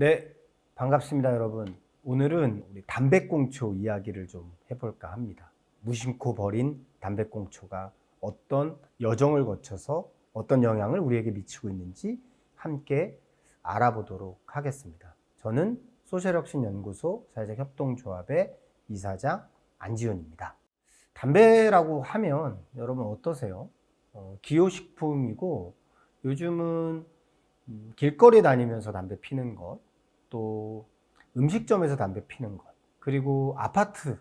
네, 반갑습니다, 여러분. 오늘은 우리 담배꽁초 이야기를 좀 해볼까 합니다. 무심코 버린 담배꽁초가 어떤 여정을 거쳐서 어떤 영향을 우리에게 미치고 있는지 함께 알아보도록 하겠습니다. 저는 소셜혁신연구소 사회적협동조합의 이사장 안지훈입니다. 담배라고 하면 여러분 어떠세요? 기호식품이고 요즘은 길거리 다니면서 담배 피는 것, 또 음식점에서 담배 피는 것, 그리고 아파트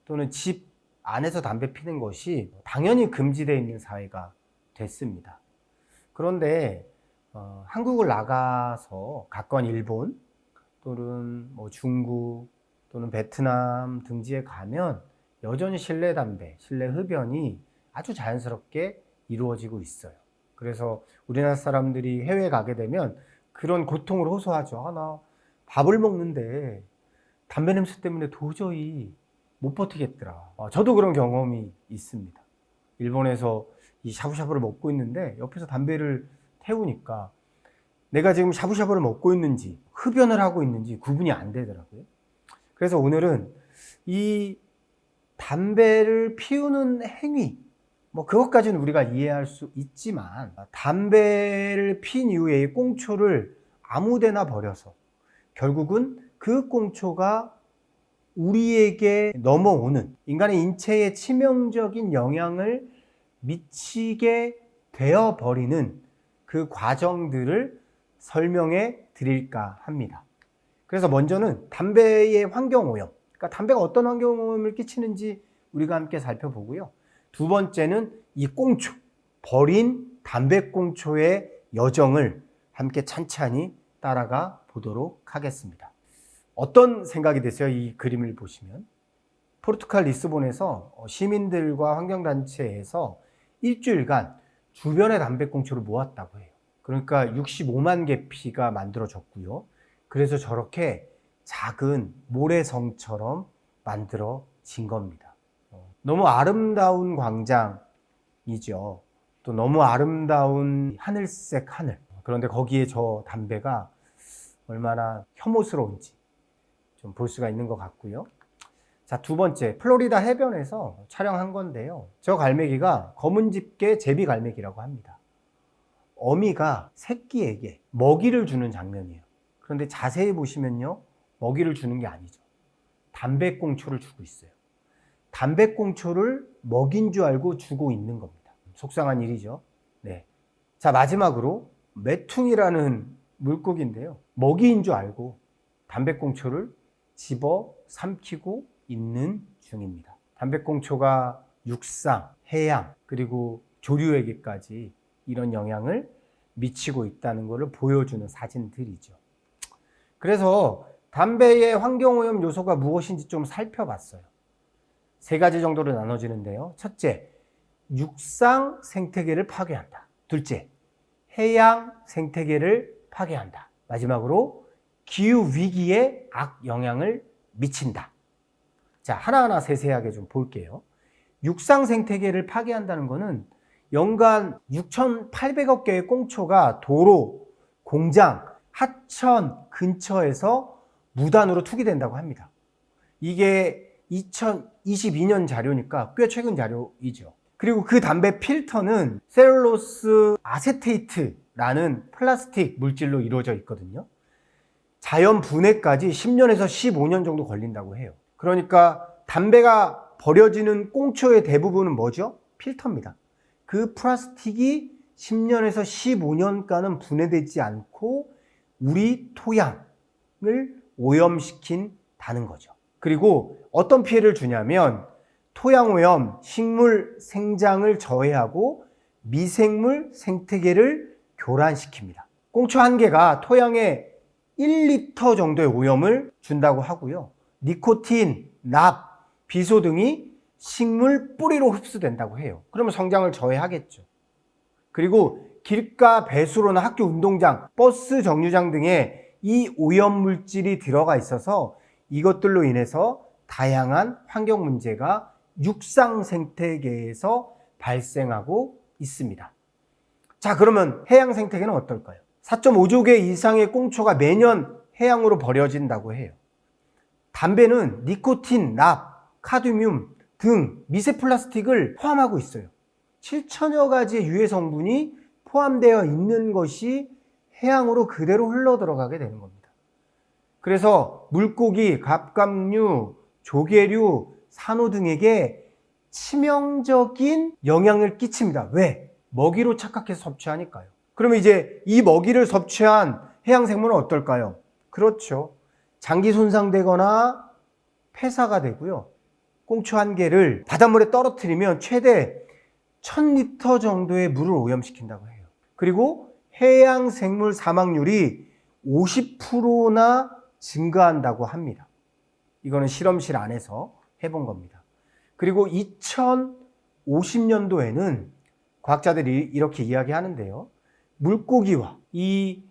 또는 집 안에서 담배 피는 것이 당연히 금지되어 있는 사회가 됐습니다. 그런데 한국을 나가서 가까운 일본 또는 중국 또는 베트남 등지에 가면 여전히 실내 담배, 실내 흡연이 아주 자연스럽게 이루어지고 있어요. 그래서 우리나라 사람들이 해외에 가게 되면 그런 고통을 호소하죠. 나 밥을 먹는데 담배 냄새 때문에 도저히 못 버티겠더라. 저도 그런 경험이 있습니다. 일본에서 이 샤브샤브를 먹고 있는데 옆에서 담배를 태우니까 내가 지금 샤브샤브를 먹고 있는지 흡연을 하고 있는지 구분이 안 되더라고요. 그래서 오늘은 이 담배를 피우는 행위, 그것까지는 우리가 이해할 수 있지만 담배를 핀 이후에 꽁초를 아무데나 버려서 결국은 그 꽁초가 우리에게 넘어오는 인간의 인체에 치명적인 영향을 미치게 되어버리는 그 과정들을 설명해 드릴까 합니다. 그래서 먼저는 담배의 환경오염, 그러니까 담배가 어떤 환경오염을 끼치는지 우리가 함께 살펴보고요. 두 번째는 이 꽁초, 버린 담배꽁초의 여정을 함께 찬찬히 따라가 보도록 하겠습니다. 어떤 생각이 드세요? 이 그림을 보시면. 포르투갈 리스본에서 시민들과 환경단체에서 일주일간 주변의 담배꽁초를 모았다고 해요. 그러니까 65만 개 피가 만들어졌고요. 그래서 저렇게 작은 모래성처럼 만들어진 겁니다. 너무 아름다운 광장이죠. 또 너무 아름다운 하늘색 하늘. 그런데 거기에 저 담배가 얼마나 혐오스러운지 좀 볼 수가 있는 것 같고요. 자, 두 번째, 플로리다 해변에서 촬영한 건데요. 저 갈매기가 검은 집게 제비 갈매기라고 합니다. 어미가 새끼에게 먹이를 주는 장면이에요. 그런데 자세히 보시면요, 먹이를 주는 게 아니죠. 담배꽁초를 주고 있어요. 담배꽁초를 먹인 줄 알고 주고 있는 겁니다. 속상한 일이죠. 네. 자, 마지막으로 메퉁이라는 물고기인데요. 먹이인 줄 알고 담배꽁초를 집어 삼키고 있는 중입니다. 담배꽁초가 육상, 해양, 그리고 조류에게까지 이런 영향을 미치고 있다는 것을 보여주는 사진들이죠. 그래서 담배의 환경오염 요소가 무엇인지 좀 살펴봤어요. 세 가지 정도로 나눠지는데요. 첫째, 육상 생태계를 파괴한다. 둘째, 해양 생태계를 파괴한다. 마지막으로 기후위기에 악영향을 미친다. 자, 하나하나 세세하게 좀 볼게요. 육상 생태계를 파괴한다는 것은 연간 6,800억 개의 꽁초가 도로, 공장, 하천 근처에서 무단으로 투기된다고 합니다. 이게 2022년 자료니까 꽤 최근 자료이죠. 그리고 그 담배 필터는 셀룰로스 아세테이트라는 플라스틱 물질로 이루어져 있거든요. 자연 분해까지 10년에서 15년 정도 걸린다고 해요. 그러니까 담배가 버려지는 꽁초의 대부분은 뭐죠? 필터입니다. 그 플라스틱이 10년에서 15년간은 분해되지 않고 우리 토양을 오염시킨다는 거죠. 그리고 어떤 피해를 주냐면 토양오염, 식물 생장을 저해하고 미생물 생태계를 교란시킵니다. 꽁초 한 개가 토양에 1리터 정도의 오염을 준다고 하고요. 니코틴, 납, 비소 등이 식물 뿌리로 흡수된다고 해요. 그러면 성장을 저해하겠죠. 그리고 길가 배수로나 학교 운동장, 버스 정류장 등에 이 오염물질이 들어가 있어서 이것들로 인해서 다양한 환경 문제가 육상 생태계에서 발생하고 있습니다. 자, 그러면 해양 생태계는 어떨까요? 4.5조 개 이상의 꽁초가 매년 해양으로 버려진다고 해요. 담배는 니코틴, 납, 카드뮴 등 미세 플라스틱을 포함하고 있어요. 7천여 가지의 유해 성분이 포함되어 있는 것이 해양으로 그대로 흘러 들어가게 되는 겁니다. 그래서 물고기, 갑각류, 조개류, 산호 등에게 치명적인 영향을 끼칩니다. 왜? 먹이로 착각해서 섭취하니까요. 그러면 이제 이 먹이를 섭취한 해양 생물은 어떨까요? 그렇죠. 장기 손상되거나 폐사가 되고요. 꽁초 한 개를 바닷물에 떨어뜨리면 최대 1000리터 정도의 물을 오염시킨다고 해요. 그리고 해양 생물 사망률이 50%나 증가한다고 합니다. 이거는 실험실 안에서 해본 겁니다. 그리고 2050년도에는 과학자들이 이렇게 이야기하는데요. 물고기와 이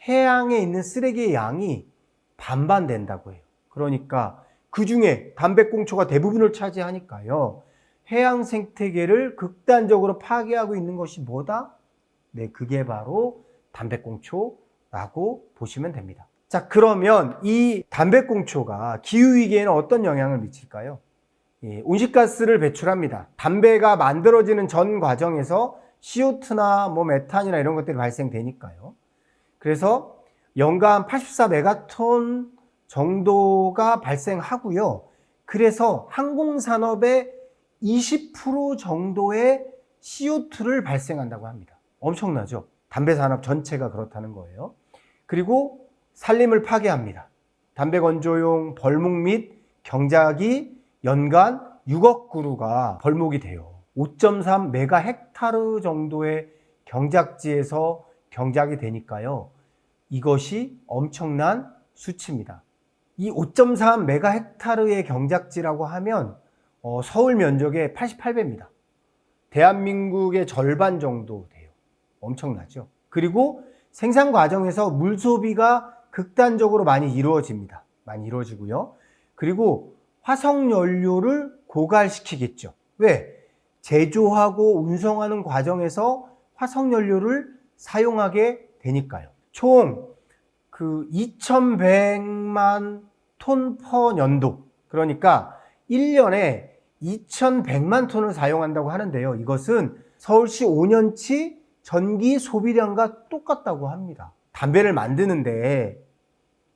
해양에 있는 쓰레기의 양이 반반 된다고 해요. 그러니까 그 중에 담배꽁초가 대부분을 차지하니까요. 해양 생태계를 극단적으로 파괴하고 있는 것이 뭐다? 네, 그게 바로 담배꽁초라고 보시면 됩니다. 자, 그러면 이 담배꽁초가 기후위기에는 어떤 영향을 미칠까요? 온실가스를 배출합니다. 담배가 만들어지는 전 과정에서 CO2나 메탄이나 이런 것들이 발생되니까요. 그래서 연간 84메가톤 정도가 발생하고요. 그래서 항공산업의 20% 정도의 CO2를 발생한다고 합니다. 엄청나죠? 담배 산업 전체가 그렇다는 거예요. 그리고 산림을 파괴합니다. 담배 건조용 벌목 및 경작이 연간 6억 그루가 벌목이 돼요. 5.3 메가 헥타르 정도의 경작지에서 경작이 되니까요. 이것이 엄청난 수치입니다. 이 5.3 메가 헥타르의 경작지라고 하면 서울 면적의 88배입니다. 대한민국의 절반 정도 돼요. 엄청나죠? 그리고 생산 과정에서 물 소비가 극단적으로 많이 이루어집니다. 많이 이루어지고요. 그리고 화석연료를 고갈시키겠죠. 왜? 제조하고 운송하는 과정에서 화석연료를 사용하게 되니까요. 총 2100만 톤 퍼 년도, 그러니까 1년에 2100만 톤을 사용한다고 하는데요. 이것은 서울시 5년치 전기 소비량과 똑같다고 합니다. 담배를 만드는데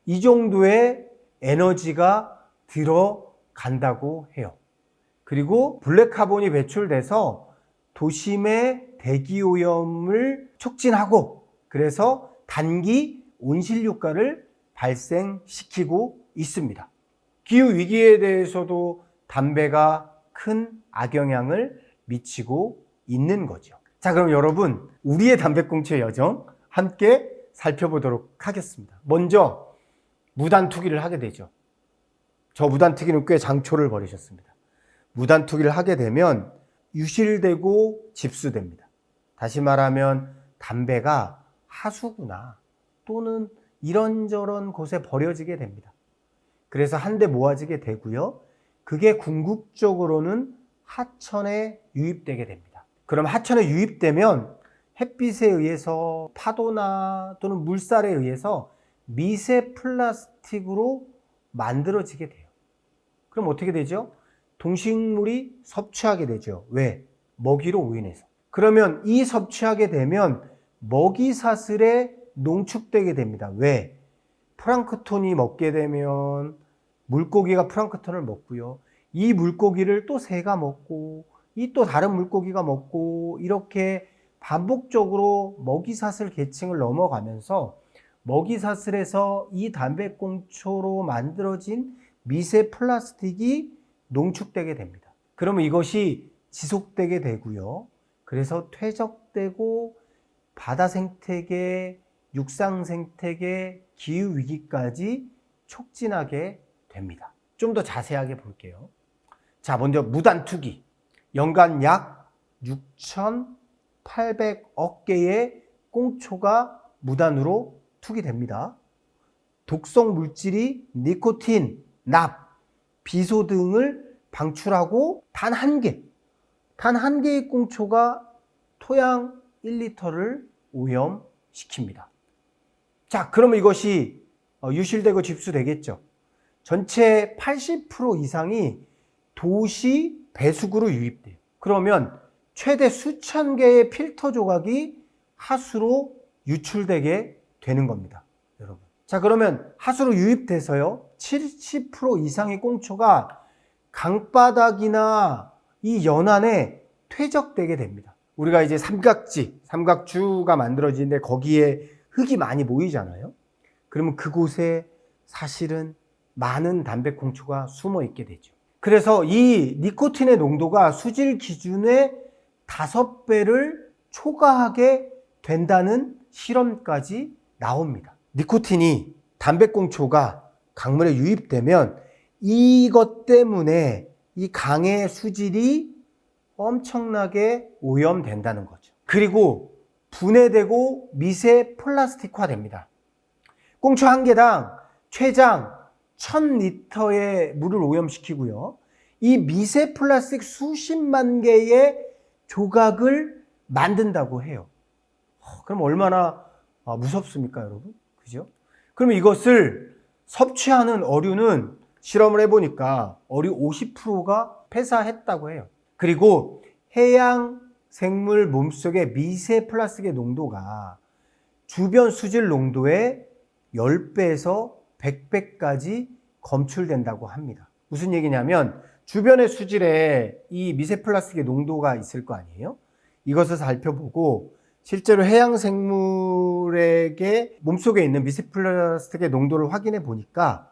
이 정도의 에너지가 들어간다고 해요. 그리고 블랙카본이 배출돼서 도심의 대기오염을 촉진하고 그래서 단기 온실효과를 발생시키고 있습니다. 기후위기에 대해서도 담배가 큰 악영향을 미치고 있는 거죠. 자, 그럼 여러분, 우리의 담배꽁초의 여정 함께 살펴보도록 하겠습니다. 먼저 무단투기를 하게 되죠. 저 무단투기는 꽤 장초를 벌이셨습니다. 무단투기를 하게 되면 유실되고 집수됩니다. 다시 말하면 담배가 하수구나 또는 이런저런 곳에 버려지게 됩니다. 그래서 한데 모아지게 되고요. 그게 궁극적으로는 하천에 유입되게 됩니다. 그럼 하천에 유입되면 햇빛에 의해서 파도나 또는 물살에 의해서 미세 플라스틱으로 만들어지게 돼요. 그럼 어떻게 되죠? 동식물이 섭취하게 되죠. 왜? 먹이로 인해서. 그러면 이 섭취하게 되면 먹이 사슬에 농축되게 됩니다. 왜? 플랑크톤이 먹게 되면 물고기가 플랑크톤을 먹고요. 이 물고기를 또 새가 먹고 이 또 다른 물고기가 먹고 이렇게 반복적으로 먹이사슬 계층을 넘어가면서 먹이사슬에서 이 담배꽁초로 만들어진 미세 플라스틱이 농축되게 됩니다. 그러면 이것이 지속되게 되고요. 그래서 퇴적되고 바다 생태계, 육상 생태계, 기후 위기까지 촉진하게 됩니다. 좀 더 자세하게 볼게요. 자, 먼저 무단투기. 연간 약 6,800억 개의 꽁초가 무단으로 투기됩니다. 독성 물질이 니코틴, 납, 비소 등을 방출하고 단 한 개의 꽁초가 토양 1리터를 오염시킵니다. 자, 그러면 이것이 유실되고 집수되겠죠. 전체 80% 이상이 도시 배수구로 유입돼요. 그러면 최대 수천 개의 필터 조각이 하수로 유출되게 되는 겁니다, 여러분. 자, 그러면 하수로 유입돼서요, 70% 이상의 꽁초가 강바닥이나 이 연안에 퇴적되게 됩니다. 우리가 이제 삼각주가 만들어지는데 거기에 흙이 많이 모이잖아요. 그러면 그곳에 사실은 많은 담배꽁초가 숨어 있게 되죠. 그래서 이 니코틴의 농도가 수질 기준의 5배를 초과하게 된다는 실험까지 나옵니다. 니코틴이 담배꽁초가 강물에 유입되면 이것 때문에 이 강의 수질이 엄청나게 오염된다는 거죠. 그리고 분해되고 미세 플라스틱화 됩니다. 꽁초 한 개당 최장 1000리터의 물을 오염시키고요. 이 미세 플라스틱 수십만 개의 조각을 만든다고 해요. 그럼 얼마나 무섭습니까, 여러분? 그죠? 그럼 이것을 섭취하는 어류는 실험을 해보니까 어류 50%가 폐사했다고 해요. 그리고 해양 생물 몸속의 미세 플라스틱의 농도가 주변 수질 농도의 10배에서 100배까지 검출된다고 합니다. 무슨 얘기냐면 주변의 수질에 이 미세 플라스틱의 농도가 있을 거 아니에요? 이것을 살펴보고 실제로 해양 생물에게 몸속에 있는 미세 플라스틱의 농도를 확인해 보니까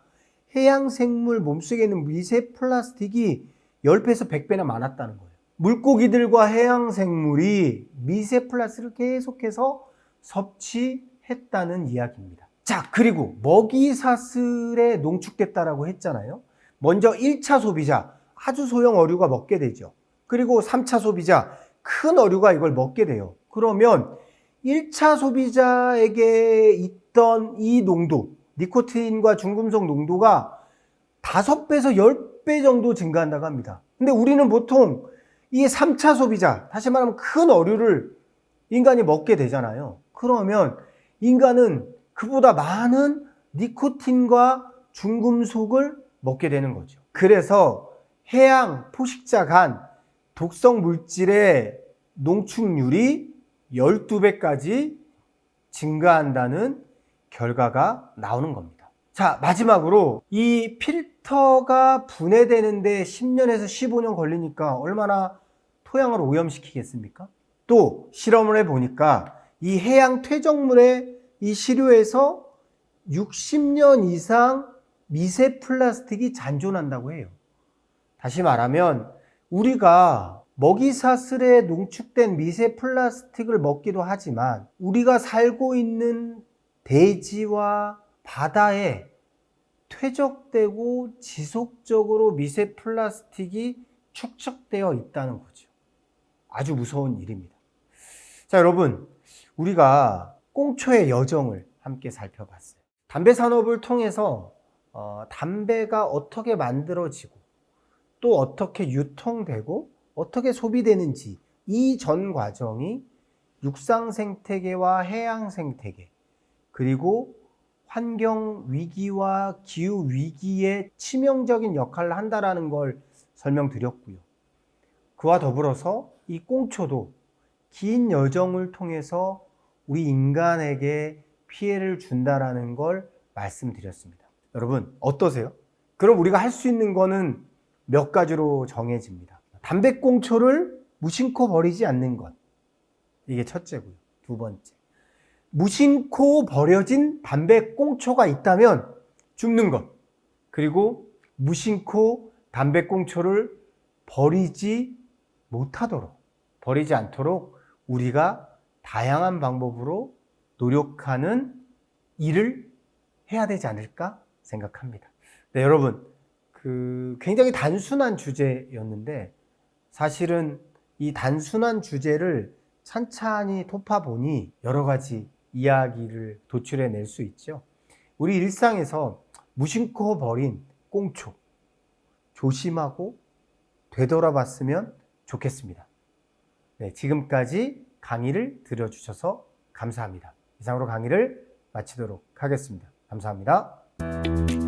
해양 생물 몸속에 있는 미세 플라스틱이 10배에서 100배나 많았다는 거예요. 물고기들과 해양 생물이 미세 플라스틱을 계속해서 섭취했다는 이야기입니다. 자, 그리고 먹이사슬에 농축됐다라고 했잖아요. 먼저 1차 소비자, 아주 소형 어류가 먹게 되죠. 그리고 3차 소비자, 큰 어류가 이걸 먹게 돼요. 그러면 1차 소비자에게 있던 이 농도, 니코틴과 중금속 농도가 5배에서 10배 정도 증가한다고 합니다. 근데 우리는 보통 이 3차 소비자, 다시 말하면 큰 어류를 인간이 먹게 되잖아요. 그러면 인간은 그보다 많은 니코틴과 중금속을 먹게 되는 거죠. 그래서 해양 포식자 간 독성 물질의 농축률이 12배까지 증가한다는 결과가 나오는 겁니다. 자, 마지막으로 이 필터가 분해되는데 10년에서 15년 걸리니까 얼마나 토양을 오염시키겠습니까? 또 실험을 해보니까 이 해양 퇴적물의 이 시료에서 60년 이상 미세 플라스틱이 잔존한다고 해요. 다시 말하면 우리가 먹이사슬에 농축된 미세 플라스틱을 먹기도 하지만 우리가 살고 있는 대지와 바다에 퇴적되고 지속적으로 미세 플라스틱이 축적되어 있다는 거죠. 아주 무서운 일입니다. 자, 여러분, 우리가 꽁초의 여정을 함께 살펴봤어요. 담배 산업을 통해서 담배가 어떻게 만들어지고 또 어떻게 유통되고 어떻게 소비되는지 이 전 과정이 육상 생태계와 해양 생태계 그리고 환경 위기와 기후 위기에 치명적인 역할을 한다는 걸 설명드렸고요. 그와 더불어서 이 꽁초도 긴 여정을 통해서 우리 인간에게 피해를 준다라는 걸 말씀드렸습니다. 여러분, 어떠세요? 그럼 우리가 할 수 있는 거는 몇 가지로 정해집니다. 담배꽁초를 무심코 버리지 않는 것. 이게 첫째고요. 두 번째. 무심코 버려진 담배꽁초가 있다면 줍는 것. 그리고 무심코 담배꽁초를 버리지 않도록 우리가 다양한 방법으로 노력하는 일을 해야 되지 않을까 생각합니다. 네, 여러분, 굉장히 단순한 주제였는데 사실은 이 단순한 주제를 찬찬히 톱아보니 여러 가지 이야기를 도출해낼 수 있죠. 우리 일상에서 무심코 버린 꽁초 조심하고 되돌아봤으면 좋겠습니다. 네, 지금까지 강의를 들어주셔서 감사합니다. 이상으로 강의를 마치도록 하겠습니다. 감사합니다.